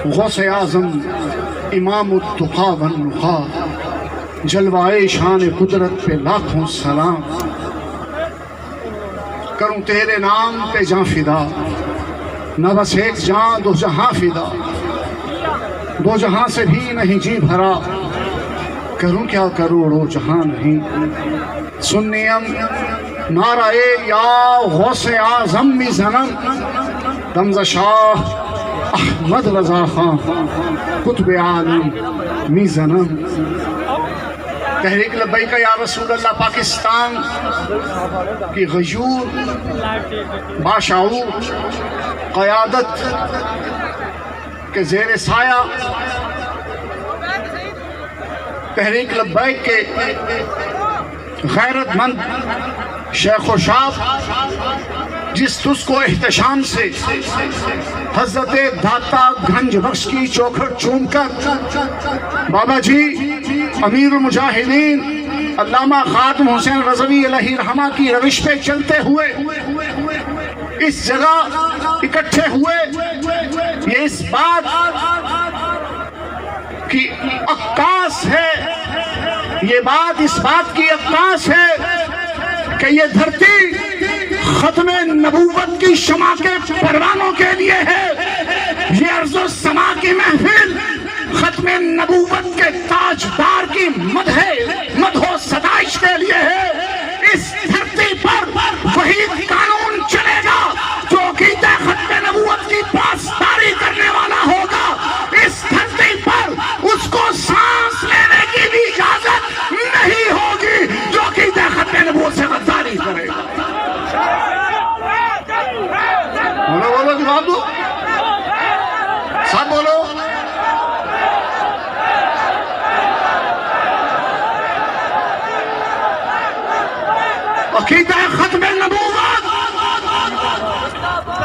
غوث اعظم امام التقا والنقا، جلوائے شان قدرت پہ لاکھوں سلام، کروں تیرے نام پہ جاں فدا، نہ بس ایک جان دو جہاں فدا، دو جہاں سے بھی نہیں جی بھرا، کروں کیا کروڑوں جہاں نہیں۔ سنیم نعرہ یا غوث اعظم می زنم، دمزہ شاہ احمد رضا خان قطب عالم می زنم۔ تحریک لبیک یا رسول اللہ پاکستان کی غیور باشعور قیادت کے زیر سایہ تحریک لبیک کے غیرت مند شیخ و شاب، جس تس کو احتشام سے حضرت داتا گنج بخش کی چوکھٹ چوم کر بابا جی امیر المجاہدین علامہ خاتم حسین رضوی علیہ رحمہ کی روش پہ چلتے ہوئے اس جگہ اکٹھے ہوئے، یہ اس بات کی عکاس ہے، یہ بات اس بات کی عکاس ہے کہ یہ دھرتی ختم نبوت کی شمع کے پروانوں کے لیے ہے، یہ ارض و سما کی محفل ختم نبوت کے تاجدار کی مدح و ستائش کے لیے ہے۔ اس دھرتی پر وہی قانون چلے گا جو عقیدہ ختم نبوت کی پاسداری کرنے والا ہوگا۔ اس دھرتی پر اس کو سانس لینے کی بھی اجازت نہیں ہوگی جو عقیدہ ختم نبوت سے غداری کرے گا۔ بولو بولو جواب دو، سب بولو۔ عقیدہ ختم نبوت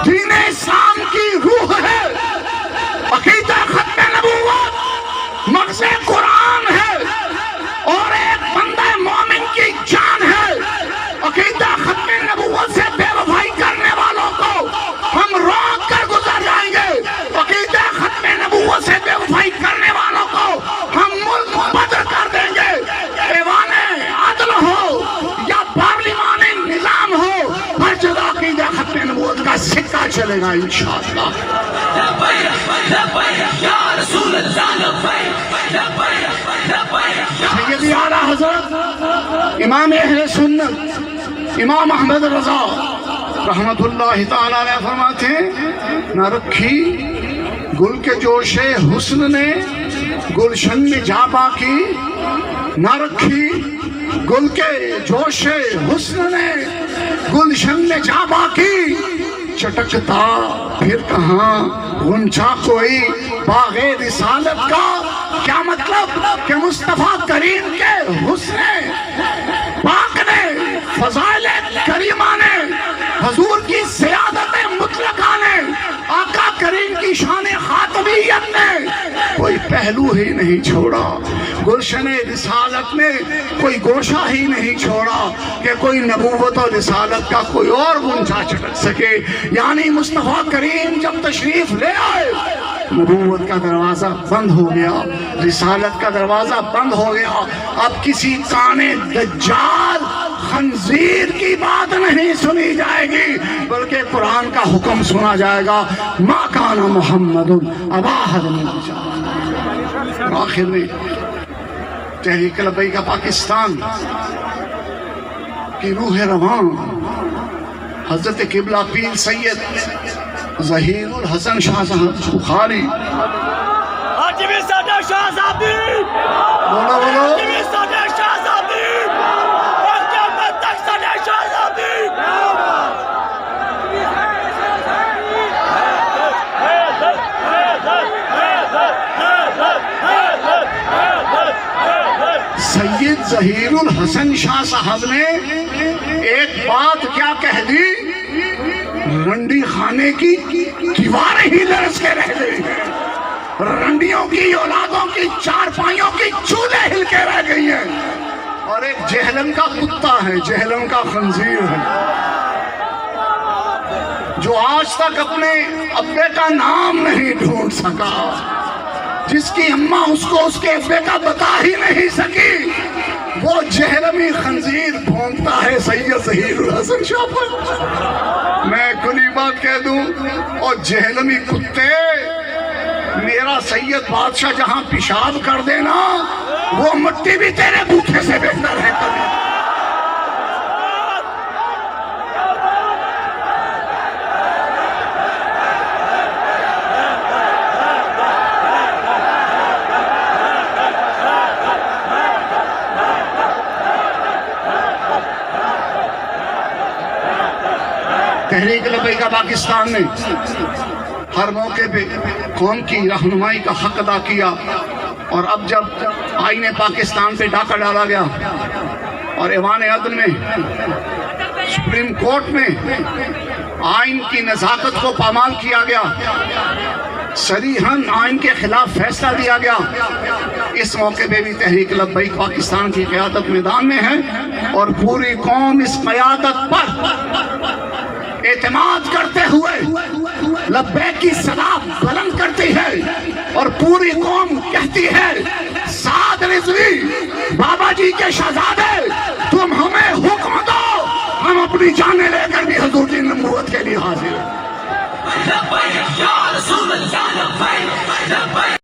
دین اسلام کی روح ہے، عقیدہ ختم نبوت مغز قرآن ہے اور ایک بندہ مومن کی جان ہے۔ عقیدہ ختم نبوت سے بے وفائی کرنے والوں کو ہم روک کر گزر جائیں گے، عقیدہ ختم نبوت سے بے وفائی کرنے والوں کو ہم ملک بدر کر دیں گے۔ ایوان عدل ہو یا پارلیمان نظام ہو، ہر جگہ عقیدہ ختم نبوت کا سکہ چلے گا انشاءاللہ۔ سیدی اعلیٰ حضرت امام اہل سنت امام احمد رضا رحمت اللہ تعالیٰ علیہ فرماتے ہیں، نہ رکھی گل کے جوش حسن نے گلشن میں جا باقی، نہ رکھی گل کے جوش حسن نے گلشن میں جا باقی، چٹکتا پھر کہاں غنچہ کوئی باغ رسالت کا۔ کیا مطلب کہ مصطفیٰ کریم کے حسن پاک نے، فضائل کریمہ نے، حضور کی سیادت مطلقہ نے، آقا کریم کی شان خاتمیت نے کوئی پہلو ہی نہیں چھوڑا، گلشن رسالت نے کوئی گوشہ ہی نہیں چھوڑا کہ کوئی نبوت اور رسالت کا کوئی اور گنچا چٹک سکے۔ یعنی مصطفیٰ کریم جب تشریف لے آئے، نبوت کا دروازہ بند ہو گیا، رسالت کا دروازہ بند ہو گیا۔ اب کسی کانے دجال خنزیر کی بات نہیں سنی جائے گی، بلکہ قرآن کا حکم سنا جائے گا، ما کان محمد ابا احد من رجالکم۔ آخر میں تحریک لبیک پاکستان کی روح روان حضرت قبلہ پیر سید ظہیر الحسن شاہ صاحب بخاری، بولو بولو، سید ظہیر الحسن شاہ صاحب نے ایک بات کیا کہہ دی، رنڈی خانے کی دیواریں ہی لرز کے رہ گئی، رنڈیوں کی اولادوں کی چارپائیوں کی چولے ہل کے رہ گئی ہیں، اور ایک جہلم کا کتا ہے، جہلم کا خنزیر ہے جو آج تک اپنے ابے کا نام نہیں ڈھونڈ سکا، جس کی اماں اس کو اس کے ابے کا بتا ہی نہیں سکی، وہ جہلمی خنزیر بھونکتا ہے سید ظہیر الحسن شاہ پر۔ میں کلی بات کہہ دوں، اور جہلمی کتے، میرا سید بادشاہ جہاں پیشاب کر دینا وہ مٹی بھی تیرے بوٹھے سے بہتر ہے کبھی۔ تحریک لبیک پاکستان نے ہر موقع پہ قوم کی رہنمائی کا حق ادا کیا، اور اب جب آئین پاکستان پہ ڈاکہ ڈالا گیا اور ایوان عدل میں، سپریم کورٹ میں آئین کی نزاکت کو پامال کیا گیا، صریحاً آئین کے خلاف فیصلہ دیا گیا، اس موقع پہ بھی تحریک لبیک پاکستان کی قیادت میدان میں ہے، اور پوری قوم اس قیادت پر اعتماد کرتے ہوئے لبیک کی صدا بلند کرتی ہے، اور پوری قوم کہتی ہے سعد رضوی بابا جی کے شہزادے، تم ہمیں حکم دو، ہم اپنی جانیں لے کر بھی حضور کی نبوت کے لیے حاضر ہیں۔